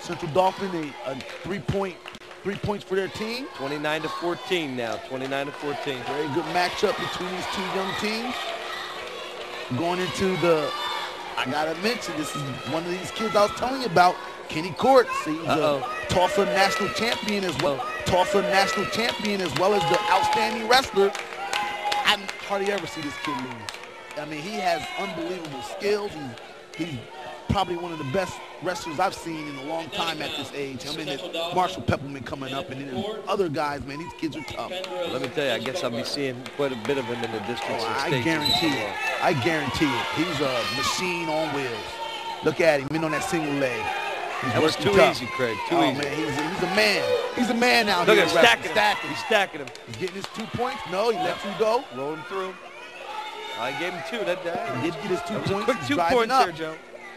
Central Dauphin, a 3 points for their team. 29-14 now, 29-14. Very good matchup between these two young teams. Going into the, I gotta mention, this is one of these kids I was telling you about, Kenny Courts. He's a Tulsa national champion as well. Tulsa national champion as well as the outstanding wrestler. I hardly ever see this kid lose. I mean, he has unbelievable skills. He's probably one of the best wrestlers I've seen in a long time at this age. Him and his Marshall Pepperman coming up, and then other guys, man, these kids are tough. Let me tell you, I guess I'll be seeing quite a bit of him in the districts and states. I guarantee it. I guarantee it. He's a machine on wheels. Look at him, in on that single leg. That was too easy, Craig. Too easy. Man, he's a man. He's a man out here. Look at him. He's stacking him. He's getting his 2 points. No, he lets him go. Roll him through. I gave him 2 that day. He did get his 2 points. Quick 2 points there, Joe.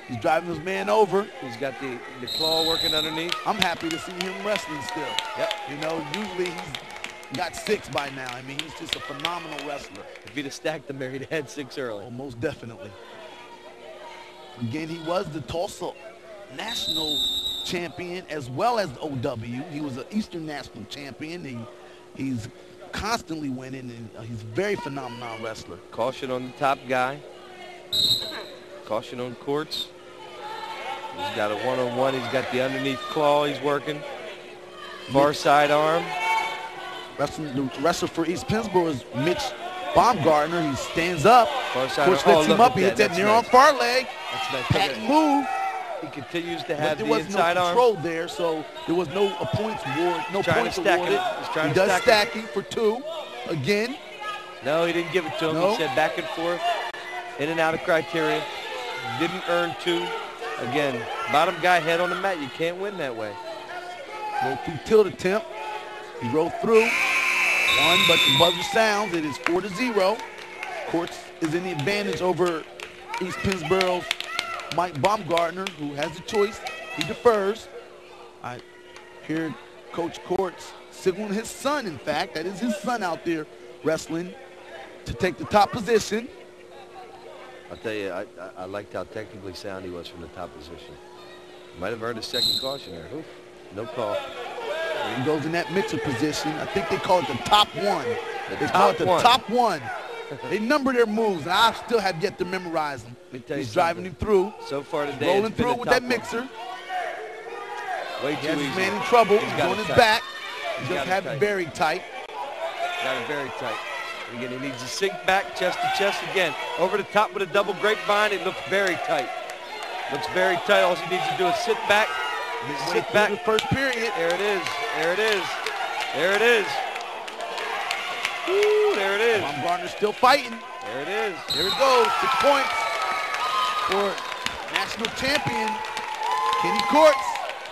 He's driving his man over. He's got the claw working underneath. I'm happy to see him wrestling still. Yep. You know, usually he's got 6 by now. I mean, he's just a phenomenal wrestler. If he'd have stacked them there, he'd have had 6 early. Oh, most definitely. Again, he was the Tulsa national champion as well as the OW. He was an Eastern national champion. He's constantly winning, and he's a very phenomenal wrestler. Caution on the top guy. Caution on Courts. He's got a one-on-one. He's got the underneath claw he's working. Far side arm. The wrestler for East Pennsboro is Mitch Baumgartner. He stands up. Far side Coach lets him up. He hits that near on far leg. That's nice. Patent move. He continues to have the inside arm. There was no control there, so there was no points awarded. No points awarded. He does stacking for 2 again. No, he didn't give it to him. No. He said back and forth, in and out of criteria. Didn't earn 2. Again, bottom guy head on the mat. You can't win that way. Roll through tilt attempt. He rolled through. 1, but the buzzer sounds. It is 4-0. Courts is in the advantage over East Pennsboro's Mike Baumgartner, who has the choice. He defers. I hear Coach Courts signaling his son, in fact. That is his son out there wrestling to take the top position. I'll tell you, I liked how technically sound he was from the top position. Might have earned a second caution there. Oof, no call. He goes in that mixer position. I think they call it the top 1. They call it the top 1. They number their moves, and I still have yet to memorize them. He's driving him through. So far today, rolling through with that mixer. Way too easy. He has his man in trouble. He's on his back. He just had it very tight. Got it very tight. Again, he needs to sink back, chest to chest again. Over the top with a double grapevine. It looks very tight. Looks very tight. All he needs to do is sit back. Sit back. The first period. There it is. There it is. There it is. Woo, there it is. Baumgartner's still fighting. There it is. Here it goes. 6 points for national champion Kenny Courts.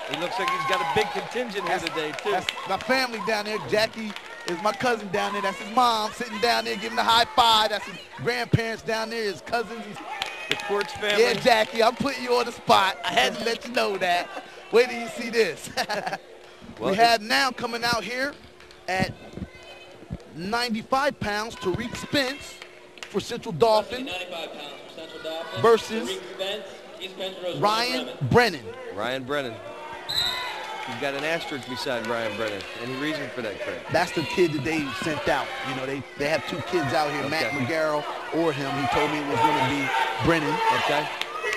He looks like he's got a big contingent here today, too. That's my family down there. Jackie is my cousin down there. That's his mom sitting down there giving the high five. That's his grandparents down there, his cousins. The Courts family. Yeah, Jackie, I'm putting you on the spot. I had to let you know that. Wait till you see this. Well, we have now coming out here at 95 pounds, Tariq Spence for Central Dauphin versus Ryan Brennan. Ryan Brennan. He's got an asterisk beside Ryan Brennan. Any reason for that, Craig? That's the kid that they sent out. You know, they have 2 kids out here, Matt McGarrell or him. He told me it was going to be Brennan. Okay.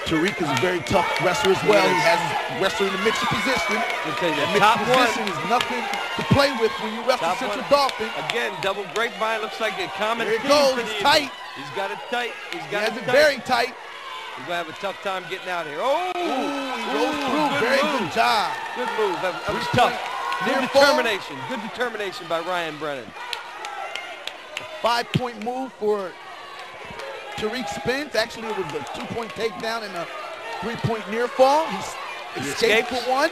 Tariq is a very tough wrestler as well. He has his wrestler in the mixed position. Okay, the mixed top position is nothing to play with when you wrestle Central Dauphin. Again, double grapevine looks like a common theme. There it goes. It's tight. He's got it tight. He has it very tight. He's going to have a tough time getting out here. Oh! He goes through. Very good job. Good move. That was tough. Good determination. Good determination by Ryan Brennan. A 5-point move for Tariq Spence. Actually, it was a 2-point takedown and a 3-point near fall. He escaped for 1.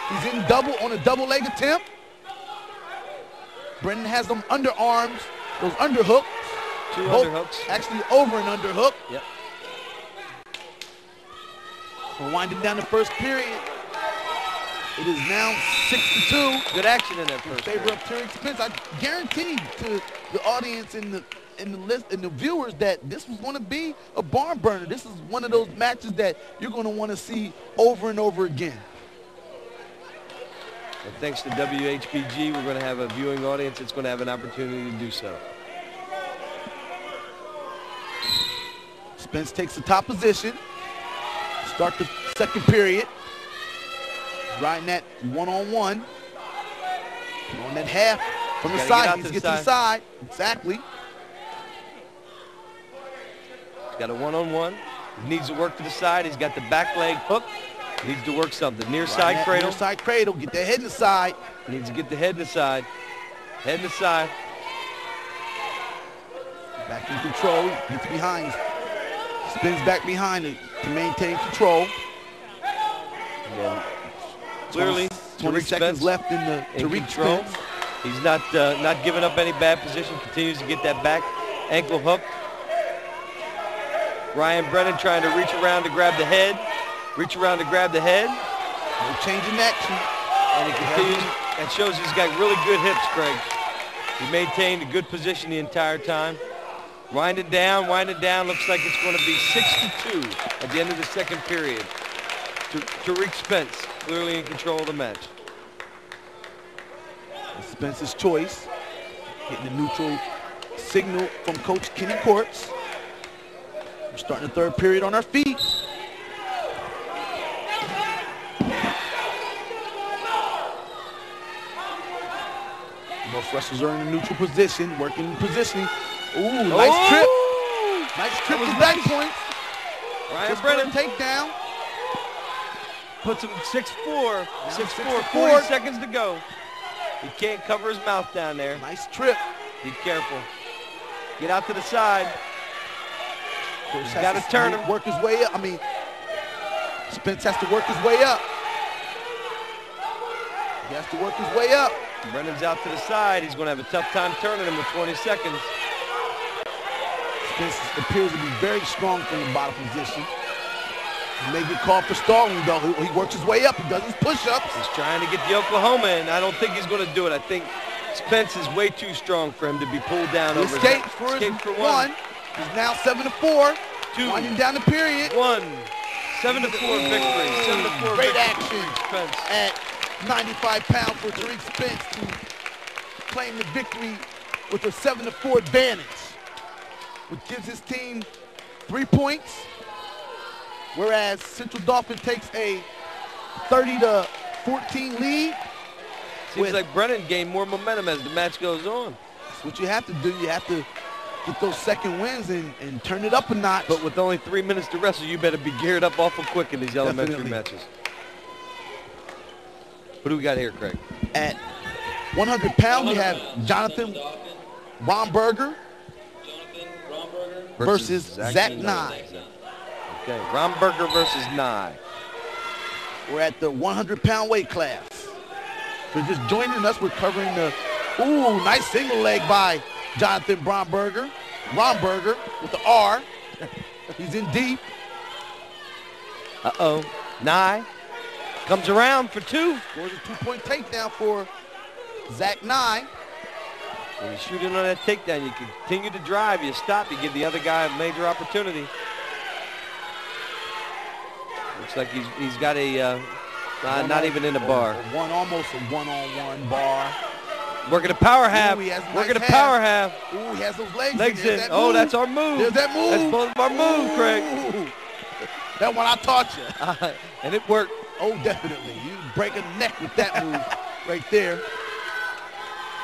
He's in double on a double leg attempt. Brennan has them underarms, those underhooks. 2 underhooks. Actually, over an underhook. Yep. We're winding down the first period. It is now 6-2. Good action in that first in favor of Tariq Spence. I guarantee to the audience and the viewers that this was going to be a barn burner. This is one of those matches that you're going to want to see over and over again. And thanks to WHPG, we're going to have a viewing audience that's going to have an opportunity to do so. Spence takes the top position. Start the second period. Riding that one-on-one. On that half from the side. He needs to get to the side. Exactly. He's got a one-on-one. He needs to work to the side. He's got the back leg hook. He needs to work something. Near side cradle. Near side cradle. Get that head in the side. He needs to get the head in the side. Head in the side. Back in control. Gets behind. Spins back behind it to maintain control. Again, clearly, 20 seconds left in the Tariq control. Spence. He's not giving up any bad position. Continues to get that back ankle hook. Ryan Brennan trying to reach around to grab the head. Reach around to grab the head. No change in action. And he continues. That shows he's got really good hips, Craig. He maintained a good position the entire time. Winding down. Looks like it's going to be 6-2 at the end of the second period. Tariq Spence clearly in control of the match. Spence's choice. Hitting the neutral signal from Coach Kenny Courts. We're starting the third period on our feet. Both wrestlers are in a neutral position, working in positioning. Ooh, nice trip. Nice trip to back points. Ryan Brennan takedown. Puts him 6-4. 6-4, 40 seconds to go. He can't cover his mouth down there. Nice trip. Be careful. Get out to the side. He's got to turn him. Work his way up. Spence has to work his way up. He has to work his way up. Brennan's out to the side. He's going to have a tough time turning him with 20 seconds. Spence appears to be very strong from the bottom position. He may get called for stalling, though. He works his way up. He does his push-ups. He's trying to get the Oklahoma in. I don't think he's going to do it. I think Spence is way too strong for him to be pulled down over. Escape for one. He's now 7-4. Two. Winding down the period. 1. 7-4 victory. 7-4 Great victory. action Spence. at 95 pounds for Tariq Spence to claim the victory with a 7-4 advantage, which gives his team 3 points, whereas Central Dauphin takes a 30-14 lead. Seems like Brennan gained more momentum as the match goes on. That's what you have to do. You have to get those second wins and turn it up a notch. But with only 3 minutes to wrestle, you better be geared up awful quick in these elementary matches. What do we got here, Craig? At 100 pounds, we have Jonathan Romberger versus Zach Nye. Okay, Romberger versus Nye. We're at the 100-pound weight class. So just joining us, we're covering the, nice single leg by Jonathan Romberger. Romberger with the R. He's in deep. Nye comes around for 2. Scores a 2-point takedown for Zach Nye. When you shoot in on that takedown, you continue to drive, you stop, you give the other guy a major opportunity. Looks like he's got a, not even in a bar. Almost a one-on-one bar. Working a power half. Working a power half. Ooh, he has those legs in. That's our move. There's that move. That's both of our moves, Craig. That one I taught you. And it worked. Oh, definitely. You break a neck with that move right there.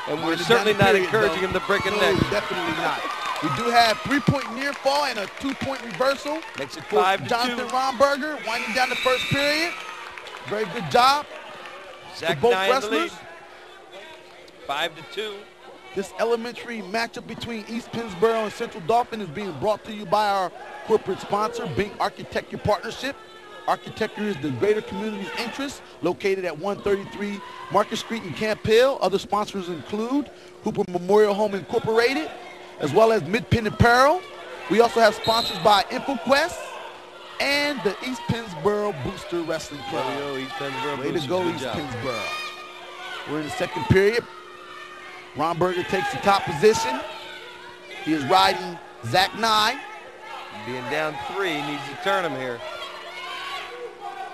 And we're certainly not encouraging him to break a neck. Definitely not. We do have 3-point near fall and a 2-point reversal. Makes it 5-2. Jonathan Romberger winding down the first period. Very good job. Zach both Nye wrestlers. In the lead. 5-2. This elementary matchup between East Pennsboro and Central Dauphin is being brought to you by our corporate sponsor, Bink Architecture Partnership. Architecture is the greater community's interest, located at 133 Market Street in Camp Hill. Other sponsors include Hooper Memorial Home Incorporated, as well as Mid-Penn Apparel. We also have sponsors by InfoQuest and the East Pennsboro Booster Wrestling Club. East Pennsboro Way to go, East Pennsboro. We're in the second period. Romberger takes the top position. He is riding Zach Nye. Being down 3, needs to turn him here.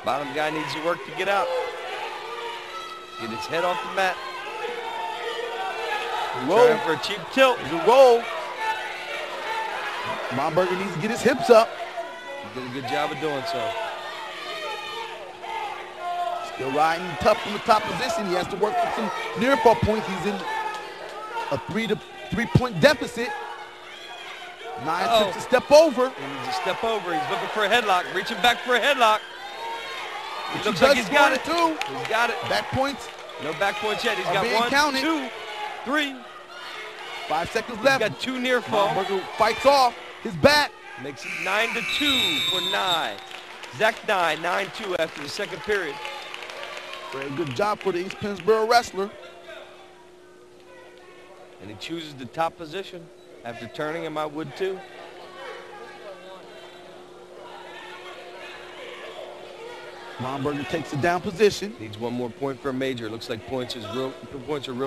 Bottom guy needs to work to get out. Get his head off the mat. Roll. Trying for a cheap tilt. It's a roll. Momberger needs to get his hips up. He did a good job of doing so. Still riding tough from the top position. He has to work with some near fall points. He's in a 3-point deficit. Nye attempts to step over. He needs to step over. He's looking for a headlock, reaching back for a headlock. He looks does like he's got it. too. He's got it. Back points. No back points yet. He's are got being 1, counted. 2, 3. 5 seconds He's left. got 2 near fall. Momberger fights off his back. Makes it 9-2 for Nye. Zach Nye, 9-2 after the second period. Very good job for the East Pennsboro wrestler. And he chooses the top position. After turning him, I would too. Momberger takes a down position. Needs 1 more point for a major. Looks like points are real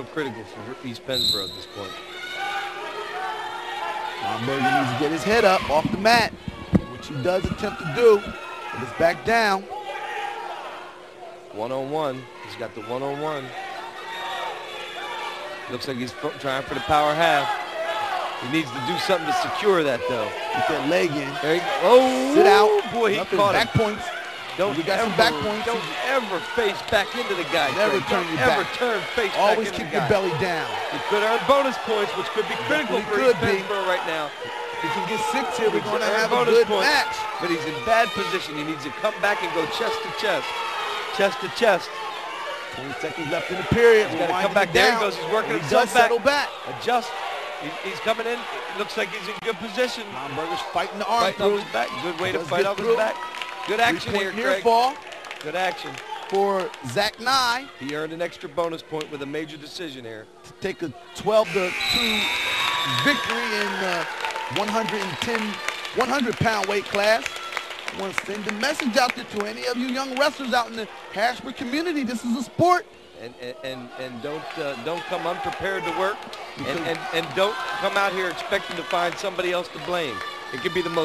critical for East Pennsboro at this point. Momberger needs to get his head up off the mat, which he does attempt to do, but it's back down. 1-on-1. He's got the 1-on-1. Looks like he's trying for the power half. He needs to do something to secure that, though. Get that leg in. There you go. Oh, sit out. Boy, he caught back him. points. Don't we got some back points. Don't ever face back into the guy. Never Craig. turn Don't your ever back. turn face Always back into keep the your guy. belly down. He could earn bonus points, which could be critical for East Pennsboro right now. If he can get 6 here, we're going to Earn have a bonus good points, match. But he's in bad position. He needs to come back and go chest to chest. Chest to chest. 20 seconds left in the period. He's got to We're come winding back. it There down. he goes. He's working He himself does back. settle back. Adjust. He's coming in. Looks like he's in good position. Momberger's fighting the arm Fighting through. off his back. Good way to Does fight get off his through. back. Good action 3-point here, near Craig. fall Good action. for Zach Nye He earned an extra bonus point with a major decision here. to take a 12-2 victory in the 100-pound weight class. I want to send a message out there to any of you young wrestlers out in the Harrisburg community. This is a sport. And don't come unprepared to work, and don't come out here expecting to find somebody else to blame. It could be the most